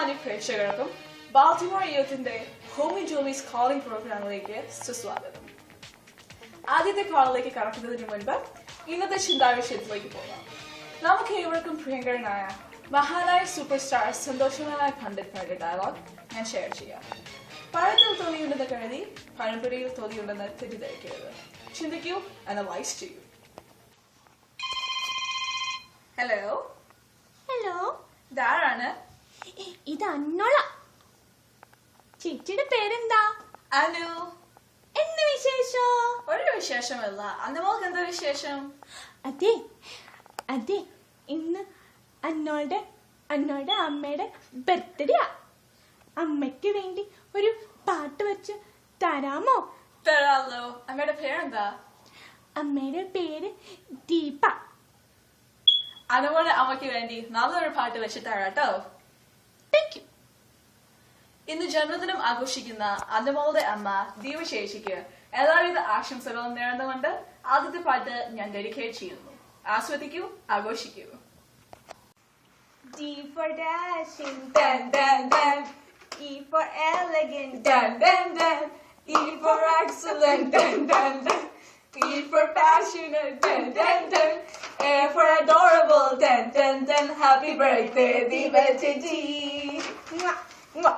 മാന്യ പ്രേക്ഷകർക്കും Baltimore യൂത്തിന്റെ Homi ജോമീസ് calling പ്രോഗ്രാമിലേക്ക് സുസ്വാഗതം. ആദ്യത്തെ കോളിലേക്ക് കടക്കുന്നതിന് മുൻപ് ഇന്നത്തെ ചിന്താവിഷയത്തിലേക്ക് പോകാം. നമുക്ക് ഏവർക്കും പ്രിയങ്കരനായ മഹാനായ സൂപ്പർ സ്റ്റാർ സന്തോഷവാനായ പണ്ഡിറ്റ് ഡയലോഗ് ഞാൻ ഷെയർ ചെയ്യാം. പഴത്തിൽ തൊലിയുണ്ടെന്ന് കരുതി പഴംപൊരിയിൽ തൊലിയുണ്ടെന്ന് തെറ്റിദ്ധരിക്കരുത്. ചിന്തിക്കൂ, അനലൈസ് ചെയ്യൂ. ഹലോ ഹലോ, ഇതാരാണ്? ഇത് അന്നോള. ചേച്ചിയുടെ പേരെന്താ? അനു. എന്ത് വിശേഷം? ഒരു വിശേഷമല്ല. അന്നമോൾക്ക് എന്താ വിശേഷം? അതെ അതെ, ഇന്ന് അന്നോളുടെ അമ്മയുടെ ബർത്ത്ഡേയാ. അമ്മയ്ക്ക് വേണ്ടി ഒരു പാട്ട് വെച്ച് തരാമോ? തരാലോ. അമ്മയുടെ പേരെന്താ? അമ്മയുടെ പേര് ദീപ. അനുമോളുടെ അമ്മയ്ക്ക് വേണ്ടി നല്ലൊരു പാട്ട് വെച്ച് തരാട്ടോ. Thank you. ഇന്ന് ജന്മദിനം ആഘോഷിക്കുന്ന അനുമോളുടെ അമ്മ ദീപശേഷിക്ക് എല്ലാവിധ ആശംസകളും നേർന്നുകൊണ്ട് ആദ്യത്തെ പാട്ട് ഞാൻ ഡെഡിക്കേറ്റ് ചെയ്യുന്നു. ആസ്വദിക്കൂ, ആഘോഷിക്കൂ. D for dashing, dun dun dun. E for elegant, dun dun dun. E for excellent, dun dun dun. P for passionate, dun dun dun. A for adorable, dun dun dun. Happy birthday, Deepa Chichi. Mwah, mwah.